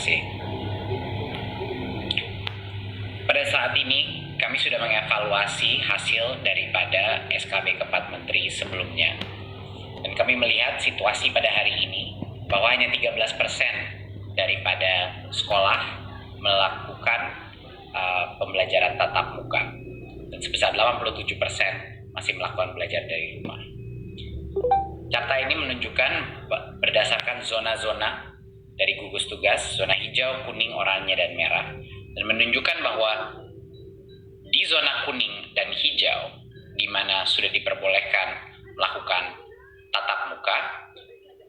kasih. Pada saat ini, kami sudah mengevaluasi hasil daripada SKB keempat Menteri sebelumnya. Dan kami melihat situasi pada hari ini, bahwa hanya 13% daripada sekolah melakukan pembelajaran tatap muka. Dan sebesar 87% masih melakukan belajar dari rumah. Data ini menunjukkan berdasarkan zona-zona dari gugus tugas, zona hijau, kuning, oranye, dan merah. Dan menunjukkan bahwa di zona kuning dan hijau, di mana sudah diperbolehkan melakukan tatap muka,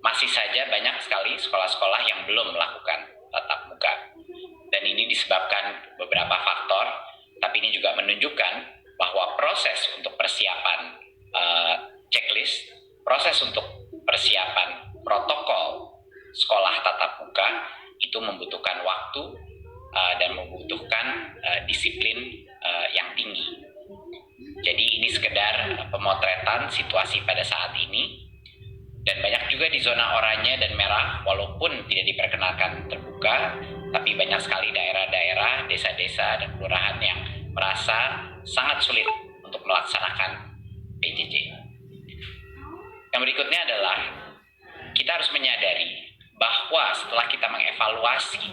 masih saja banyak sekali sekolah-sekolah yang belum melakukan tatap muka. Dan ini disebabkan beberapa faktor, tapi ini juga menunjukkan bahwa proses untuk persiapan checklist, proses untuk persiapan protokol sekolah tatap muka itu membutuhkan waktu dan membutuhkan disiplin yang tinggi. Jadi ini sekedar pemotretan situasi pada saat ini, dan banyak juga di zona oranye dan merah, walaupun tidak diperkenalkan terbuka, tapi banyak sekali daerah-daerah, desa-desa, dan kelurahan yang merasa sangat sulit untuk melaksanakan PJJ. Yang berikutnya adalah kita harus menyadari bahwa setelah kita mengevaluasi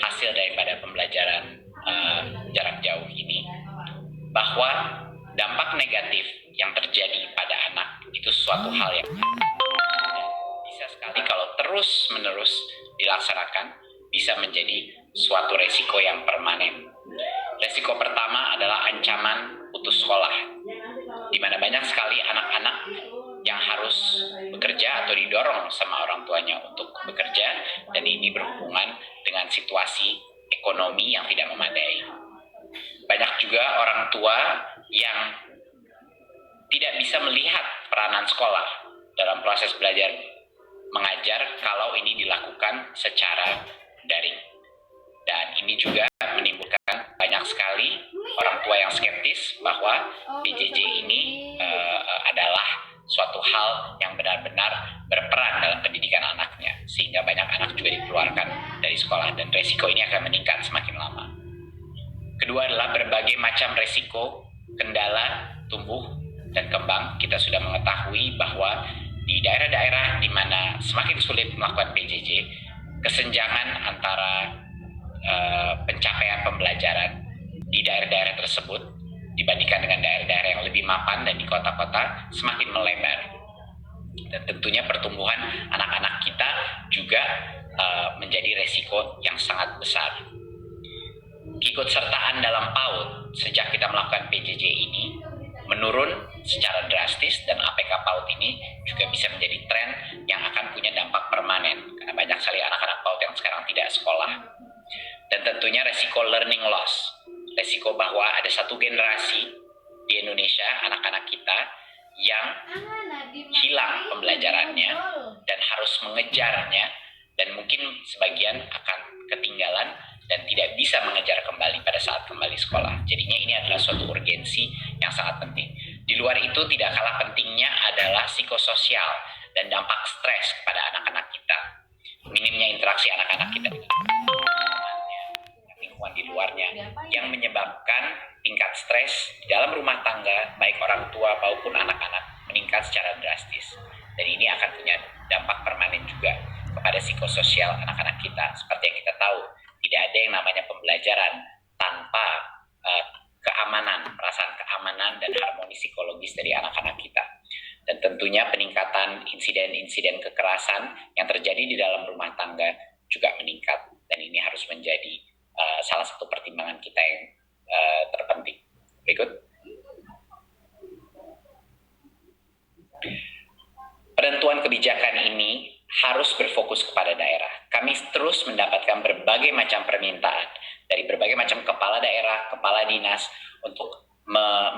hasil daripada pembelajaran jarak jauh ini, bahwa dampak negatif yang terjadi pada anak itu suatu hal yang bisa sekali kalau terus-menerus dilaksanakan bisa menjadi suatu resiko yang permanen. Resiko pertama adalah ancaman putus sekolah, di mana banyak sekali anak-anak yang harus bekerja atau didorong sama orang tuanya untuk bekerja, dan ini berhubungan dengan situasi ekonomi yang tidak memadai. Banyak juga orang tua yang tidak bisa melihat peranan sekolah dalam proses belajar mengajar kalau ini dilakukan secara daring. Dan ini juga menimbulkan banyak sekali orang tua yang skeptis bahwa PJJ ini adalah suatu hal yang benar-benar berperan dalam pendidikan anaknya, sehingga banyak anak juga dikeluarkan dari sekolah, dan resiko ini akan meningkat semakin lama. Kedua adalah berbagai macam resiko, kendala, tumbuh, dan kembang. Kita sudah mengetahui bahwa di daerah-daerah di mana semakin sulit melakukan PJJ, kesenjangan antara pencapaian pembelajaran di daerah-daerah tersebut dibandingkan dengan daerah-daerah yang lebih mapan dan di kota-kota semakin melebar. Dan tentunya pertumbuhan anak-anak kita juga menjadi resiko yang sangat besar. Keikutsertaan dalam PAUD sejak kita melakukan PJJ ini menurun secara drastis, dan APK PAUD ini juga bisa menjadi tren yang akan punya dampak permanen karena banyak sekali anak-anak PAUD yang sekarang tidak sekolah. Dan tentunya resiko learning loss, resiko bahwa ada satu generasi di Indonesia, anak-anak kita yang hilang pembelajarannya dan harus mengejarnya, dan mungkin sebagian akan ketinggalan dan tidak bisa mengejar kembali pada saat kembali sekolah. Jadinya ini adalah suatu urgensi yang sangat penting. Di luar itu tidak kalah pentingnya adalah psikososial dan dampak stres kepada anak-anak kita. Minimnya interaksi anak-anak kita dengan lingkungan di luarnya yang menyebabkan tingkat stres di dalam rumah tangga, baik orang tua maupun anak-anak, meningkat secara drastis. Dan ini akan punya dampak permanen juga kepada psikososial anak-anak kita. Seperti yang kita tahu, tidak ada yang namanya pembelajaran tanpa keamanan, perasaan keamanan dan harmoni psikologis dari anak-anak kita. Dan tentunya peningkatan insiden-insiden kekerasan yang terjadi di dalam rumah tangga juga meningkat. Dan ini harus menjadi salah satu pertimbangan kita yang terpenting. Berikut. Penentuan kebijakan ini harus berfokus kepada daerah. Kami terus mendapatkan berbagai macam permintaan dari berbagai macam kepala daerah, kepala dinas untuk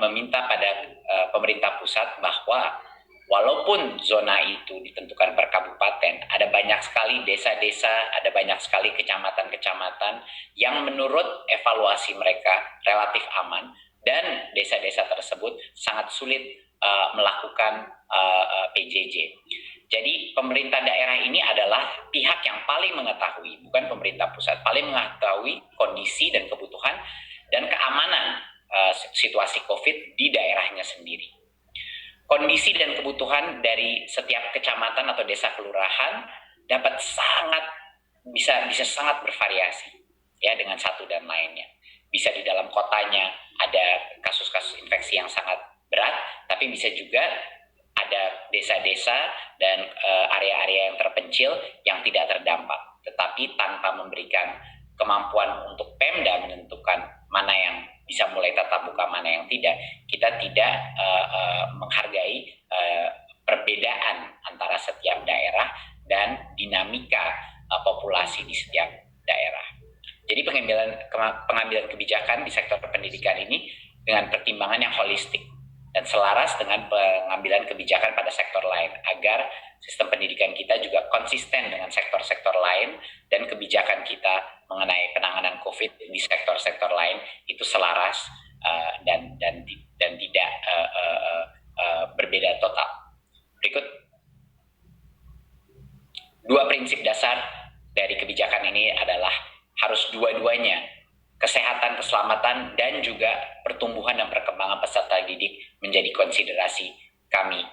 meminta pada pemerintah pusat bahwa walaupun zona itu ditentukan per kabupaten, ada banyak sekali desa-desa, ada banyak sekali kecamatan-kecamatan yang menurut evaluasi mereka relatif aman, dan desa-desa tersebut sangat sulit melakukan PJJ. Jadi pemerintah daerah ini adalah pihak yang paling mengetahui, bukan pemerintah pusat, paling mengetahui kondisi dan kebutuhan dan keamanan situasi COVID di daerahnya sendiri. Kondisi dan kebutuhan dari setiap kecamatan atau desa kelurahan dapat bisa sangat bervariasi ya dengan satu dan lainnya. Bisa di dalam kotanya ada kasus-kasus infeksi yang sangat berat, tapi bisa juga ada desa-desa dan area-area yang terpencil yang tidak terdampak, tetapi tanpa memberikan kemampuan untuk Pemda menentukan mana yang bisa mulai tatap muka, mana yang tidak. Kita tidak menghargai perbedaan antara setiap daerah dan dinamika populasi di setiap daerah. Jadi pengambilan kebijakan di sektor pendidikan ini dengan pertimbangan yang holistik dan selaras dengan pengambilan kebijakan pada sektor lain agar sistem pendidikan kita juga konsisten dengan sektor-sektor lain dan kebijakan kita mengenai penanganan COVID di sektor-sektor lain itu selaras dan tidak berbeda total. Berikut 2 prinsip dasar dari kebijakan ini adalah harus dua-duanya, kesehatan, keselamatan, dan juga pertumbuhan dan perkembangan peserta didik menjadi konsiderasi kami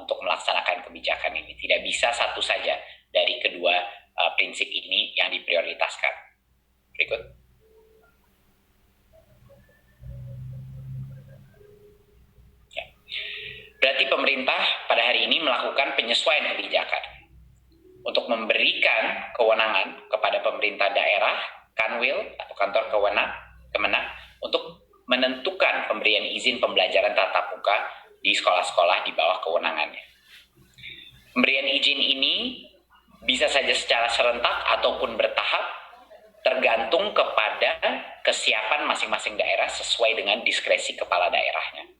untuk melaksanakan kebijakan ini. Tidak bisa satu saja dari kedua prinsip ini yang diprioritaskan. Berikut. Ya. Berarti pemerintah pada hari ini melakukan penyesuaian kebijakan untuk memberikan kewenangan kepada pemerintah daerah, Kanwil atau kantor Kemenang untuk menentukan pemberian izin pembelajaran tatap muka di sekolah-sekolah di bawah kewenangannya. Pemberian izin ini bisa saja secara serentak ataupun bertahap, tergantung kepada kesiapan masing-masing daerah sesuai dengan diskresi kepala daerahnya,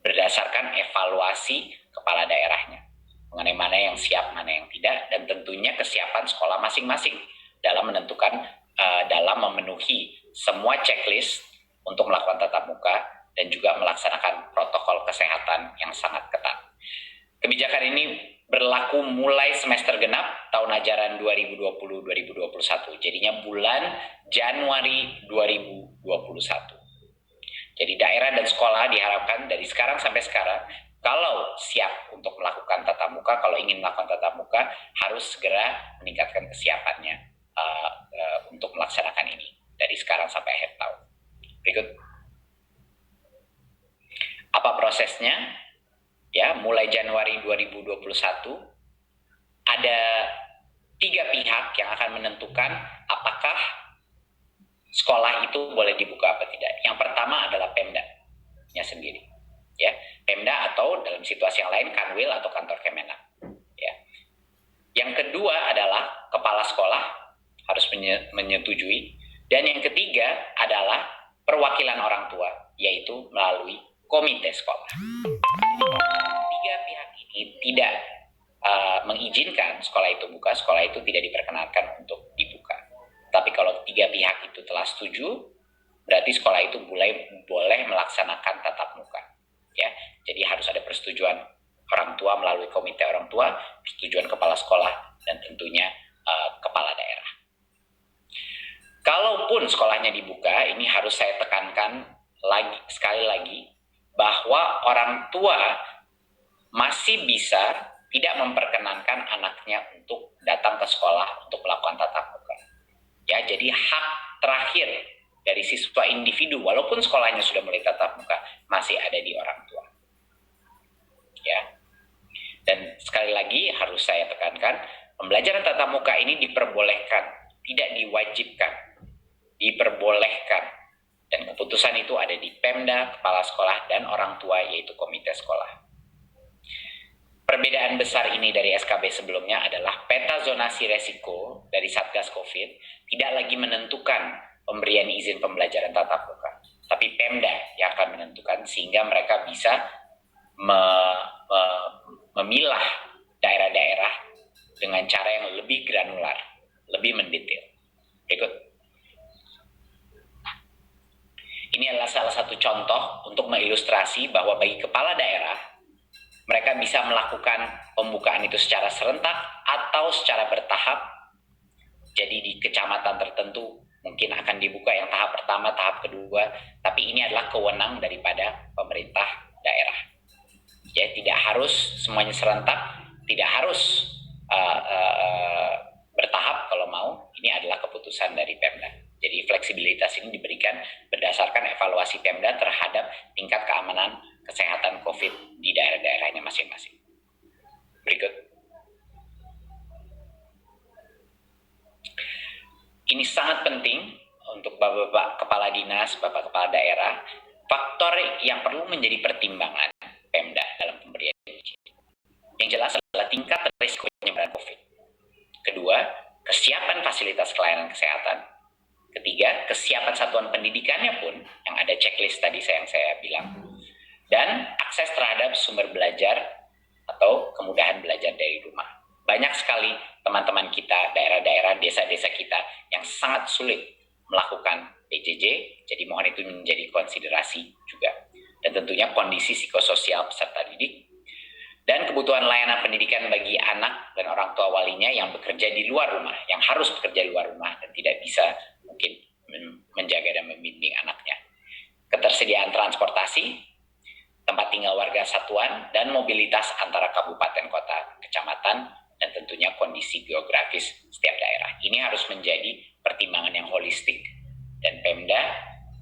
berdasarkan evaluasi kepala daerahnya mengenai mana yang siap, mana yang tidak, dan tentunya kesiapan sekolah masing-masing dalam menentukan, dalam memenuhi semua checklist untuk melakukan tatap muka dan juga melaksanakan protokol kesehatan yang sangat ketat. Kebijakan ini berlaku mulai semester genap tahun ajaran 2020-2021, jadinya bulan Januari 2021. Jadi daerah dan sekolah diharapkan dari sekarang sampai sekarang, kalau siap untuk melakukan tatap muka, kalau ingin melakukan tatap muka, harus segera meningkatkan kesiapannya untuk melaksanakan ini dari sekarang sampai akhir tahun. Berikut. Apa prosesnya? Ya, mulai Januari 2021 ada 3 pihak yang akan menentukan apakah sekolah itu boleh dibuka apa tidak. Yang pertama adalah Pemda-nya sendiri. Ya, Pemda atau dalam situasi yang lain Kanwil atau kantor Kemenang. Ya. Yang kedua adalah kepala sekolah harus menyetujui, dan yang ketiga adalah perwakilan orang tua, yaitu melalui komite sekolah. Jadi 3 pihak ini tidak mengizinkan sekolah itu buka, sekolah itu tidak diperkenankan untuk dibuka. Tapi kalau 3 pihak itu telah setuju, berarti sekolah itu boleh melaksanakan tatap muka. Ya, jadi harus ada persetujuan orang tua melalui komite orang tua, persetujuan kepala sekolah, dan tentunya kepala daerah. Kalaupun sekolahnya dibuka, ini harus saya tekankan sekali lagi bahwa orang tua masih bisa tidak memperkenankan anaknya untuk datang ke sekolah untuk melakukan tatap muka. Ya, jadi hak terakhir dari siswa individu, walaupun sekolahnya sudah mulai tatap muka, masih ada di orang tua. Ya. Dan sekali lagi harus saya tekankan, pembelajaran tatap muka ini diperbolehkan, tidak diwajibkan. Diperbolehkan. Dan keputusan itu ada di Pemda, kepala sekolah, dan orang tua, yaitu komite sekolah. Perbedaan besar ini dari SKB sebelumnya adalah peta zonasi resiko dari Satgas COVID tidak lagi menentukan pemberian izin pembelajaran tatap muka, tapi Pemda yang akan menentukan, sehingga mereka bisa memilah daerah-daerah dengan cara yang lebih granular, lebih mendetail. Berikut. Ini adalah salah satu contoh untuk mengilustrasi bahwa bagi kepala daerah, mereka bisa melakukan pembukaan itu secara serentak atau secara bertahap. Jadi di kecamatan tertentu mungkin akan dibuka yang tahap pertama, tahap kedua, tapi ini adalah kewenang daripada pemerintah daerah. Ya, tidak harus semuanya serentak, tidak harus bertahap kalau mau. Ini adalah keputusan dari Pemda. Jadi fleksibilitas ini diberikan berdasarkan evaluasi Pemda terhadap tingkat keamanan kesehatan COVID di daerah-daerahnya masing-masing. Berikut. Ini sangat penting untuk Bapak Kepala Dinas, Bapak Kepala Daerah, faktor yang perlu menjadi pertimbangan Pemda dalam pemberian izin. Yang jelas adalah tingkat risiko penyebaran COVID. Kedua, kesiapan fasilitas pelayanan kesehatan. Ketiga, kesiapan satuan pendidikannya pun, yang ada checklist tadi yang saya bilang. Dan akses terhadap sumber belajar atau kemudahan belajar dari rumah. Banyak sekali teman-teman kita, daerah-daerah, desa-desa kita yang sangat sulit melakukan PJJ, jadi mohon itu menjadi konsiderasi juga. Dan tentunya kondisi psikososial peserta didik, dan kebutuhan layanan pendidikan bagi anak dan orang tua walinya yang bekerja di luar rumah, yang harus bekerja di luar rumah dan tidak bisa mungkin menjaga dan membimbing anaknya. Ketersediaan transportasi, tempat tinggal warga satuan, dan mobilitas antara kabupaten, kota, kecamatan, dan tentunya kondisi geografis setiap daerah. Ini harus menjadi pertimbangan yang holistik. Dan Pemda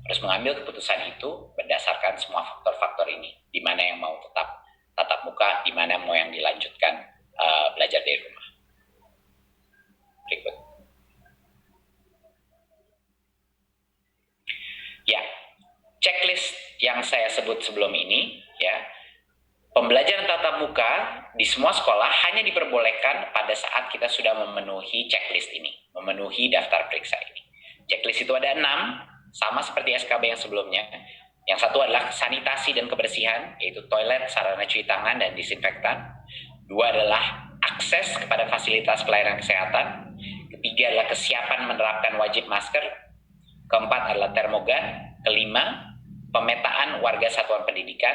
harus mengambil keputusan itu berdasarkan semua faktor-faktor ini. Di mana yang mau tetap tatap muka, di mana mau yang dilanjutkan belajar dari rumah. Berikut. Ya, checklist yang saya sebut sebelum ini, ya, pembelajaran tatap muka di semua sekolah hanya diperbolehkan pada saat kita sudah memenuhi checklist ini, memenuhi daftar periksa ini. Checklist itu ada 6, sama seperti SKB yang sebelumnya. Yang satu adalah sanitasi dan kebersihan, yaitu toilet, sarana cuci tangan, dan disinfektan. 2 adalah akses kepada fasilitas pelayanan kesehatan. Ketiga adalah kesiapan menerapkan wajib masker. Keempat adalah termogan. Kelima, pemetaan warga satuan pendidikan,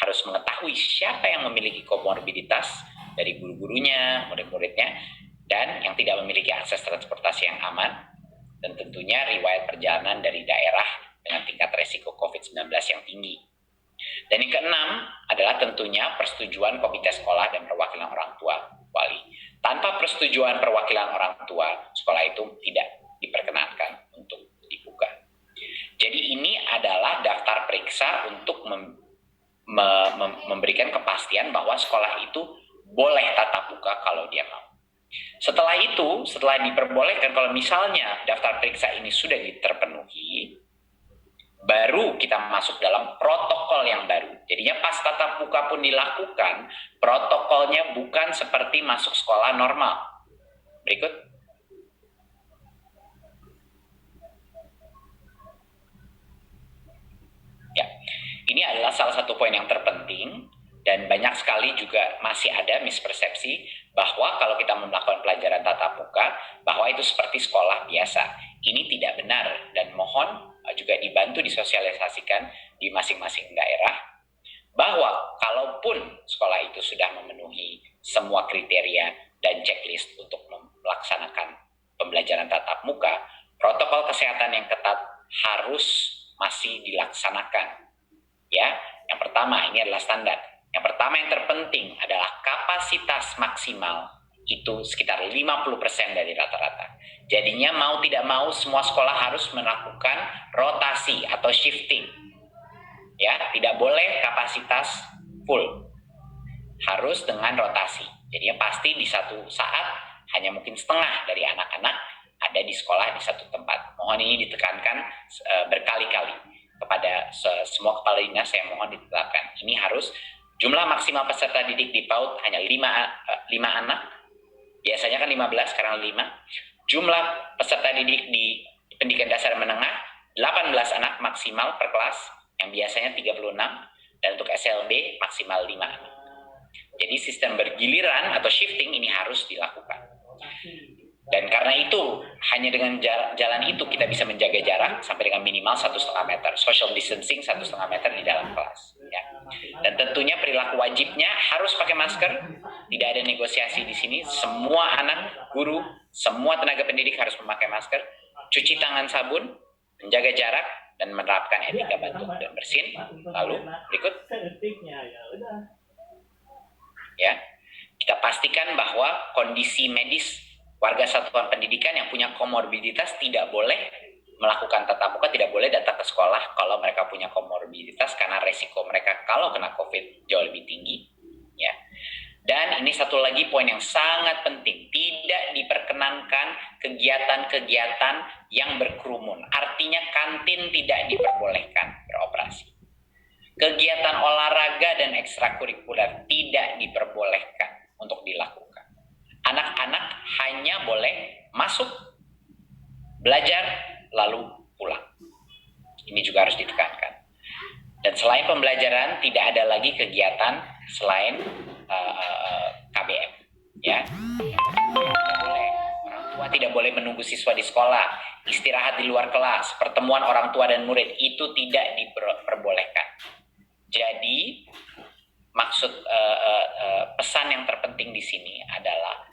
harus mengetahui siapa yang memiliki komorbiditas dari guru-gurunya, murid-muridnya, dan yang tidak memiliki akses transportasi yang aman, dan tentunya riwayat perjalanan dari daerah dengan tingkat resiko COVID-19 yang tinggi. Dan yang keenam adalah tentunya persetujuan komite sekolah dan perwakilan orang tua wali. Tanpa persetujuan perwakilan orang tua, sekolah itu tidak diperkenankan untuk dibuka. Jadi ini adalah daftar periksa untuk memberikan kepastian bahwa sekolah itu boleh tatap muka kalau dia mau. Setelah itu, setelah diperbolehkan, kalau misalnya daftar periksa ini sudah terpenuhi, baru kita masuk dalam protokol yang baru. Jadinya pas tatap muka pun dilakukan, protokolnya bukan seperti masuk sekolah normal. Berikut. Ya, ini adalah salah satu poin yang terpenting, dan banyak sekali juga masih ada mispersepsi bahwa kalau kita melakukan pelajaran tatap muka, bahwa itu seperti sekolah biasa. Ini tidak benar, dan mohon juga dibantu disosialisasikan di masing-masing daerah, bahwa kalaupun sekolah itu sudah memenuhi semua kriteria dan checklist untuk melaksanakan pembelajaran tatap muka, protokol kesehatan yang ketat harus masih dilaksanakan. Ya, yang pertama ini adalah standar. Yang pertama yang terpenting adalah kapasitas maksimal itu sekitar 50% dari rata-rata. Jadinya mau tidak mau semua sekolah harus melakukan rotasi atau shifting. Ya, tidak boleh kapasitas full. Harus dengan rotasi. Jadinya pasti di satu saat hanya mungkin setengah dari anak-anak ada di sekolah di satu tempat. Mohon ini ditekankan berkali-kali kepada semua kepala dinas, saya mohon ditetapkan. Ini harus jumlah maksimal peserta didik di PAUD hanya 5 anak. Biasanya kan 15, sekarang 5. Jumlah peserta didik di pendidikan dasar menengah 18 anak maksimal per kelas, yang biasanya 36, dan untuk SLB maksimal 5 anak. Jadi sistem bergiliran atau shifting ini harus dilakukan. Dan karena itu, hanya dengan jalan itu kita bisa menjaga jarak sampai dengan minimal 1,5 meter. Social distancing 1,5 meter di dalam kelas. Ya. Dan tentunya perilaku wajibnya harus pakai masker, tidak ada negosiasi di sini. Semua anak, guru, semua tenaga pendidik harus memakai masker, cuci tangan sabun, menjaga jarak, dan menerapkan etika batuk dan bersin. Lalu berikut, ya, kita pastikan bahwa kondisi medis warga satuan pendidikan yang punya komorbiditas tidak boleh melakukan tatap muka, tidak boleh datang ke sekolah kalau mereka punya komorbiditas karena resiko mereka kalau kena COVID jauh lebih tinggi, ya. Dan ini satu lagi poin yang sangat penting, tidak diperkenankan kegiatan-kegiatan yang berkerumun. Artinya kantin tidak diperbolehkan beroperasi. Kegiatan olahraga dan ekstrakurikuler tidak diperbolehkan untuk dilakukan. Anak-anak hanya boleh masuk, belajar, lalu pulang. Ini juga harus ditekankan. Dan selain pembelajaran, tidak ada lagi kegiatan selain KBM, ya. Orang tua tidak boleh menunggu siswa di sekolah, istirahat di luar kelas, pertemuan orang tua dan murid itu tidak diperbolehkan. Jadi maksud pesan yang terpenting di sini adalah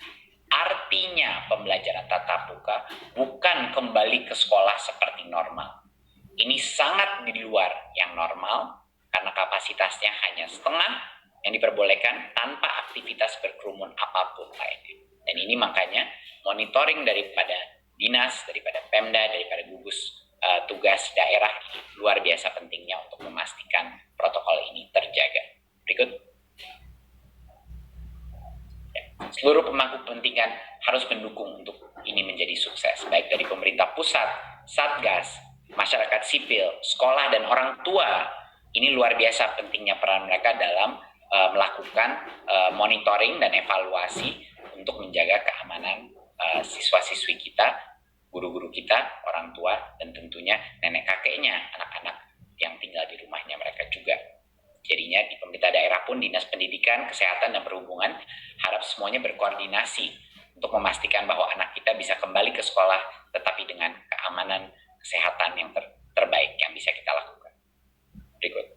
artinya pembelajaran tatap muka bukan kembali ke sekolah seperti normal. Ini sangat di luar yang normal karena kapasitasnya hanya setengah yang diperbolehkan tanpa aktivitas berkerumun apapun lainnya. Dan ini makanya monitoring daripada dinas, daripada Pemda, daripada gugus tugas daerah luar biasa pentingnya untuk memastikan protokol ini terjaga. Berikut. Ya. Seluruh pemangku kepentingan harus mendukung untuk ini menjadi sukses, baik dari pemerintah pusat, Satgas, masyarakat sipil, sekolah, dan orang tua. Ini luar biasa pentingnya peran mereka dalam melakukan monitoring dan evaluasi untuk menjaga keamanan siswa-siswi kita, guru-guru kita, orang tua, dan tentunya nenek kakeknya, anak-anak yang tinggal di rumahnya mereka juga. Jadinya di pemerintah daerah pun, Dinas Pendidikan, Kesehatan, dan Perhubungan harap semuanya berkoordinasi untuk memastikan bahwa anak kita bisa kembali ke sekolah tetapi dengan keamanan kesehatan yang terbaik yang bisa kita lakukan. Berikut.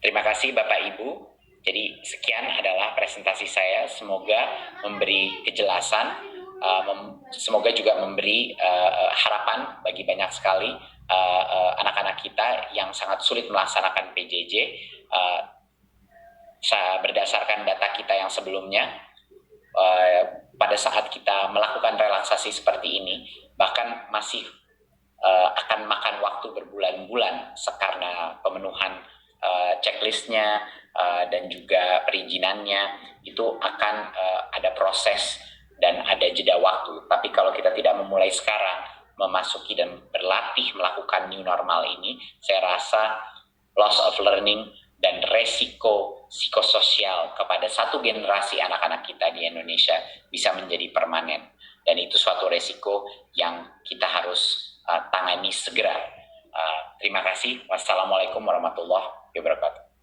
Terima kasih Bapak Ibu. Jadi sekian adalah presentasi saya. Semoga memberi kejelasan, semoga juga memberi harapan bagi banyak sekali anak-anak kita yang sangat sulit melaksanakan PJJ. Berdasarkan data kita yang sebelumnya, pada saat kita melakukan relaksasi seperti ini, bahkan masih akan makan waktu berbulan-bulan karena pemenuhan checklistnya dan juga perizinannya itu akan ada proses dan ada jeda waktu. Tapi kalau kita tidak memulai sekarang, memasuki dan berlatih melakukan new normal ini, saya rasa loss of learning dan resiko psikososial kepada satu generasi anak-anak kita di Indonesia bisa menjadi permanen. Dan itu suatu resiko yang kita harus tangani segera. Terima kasih. Wassalamualaikum warahmatullahi wabarakatuh.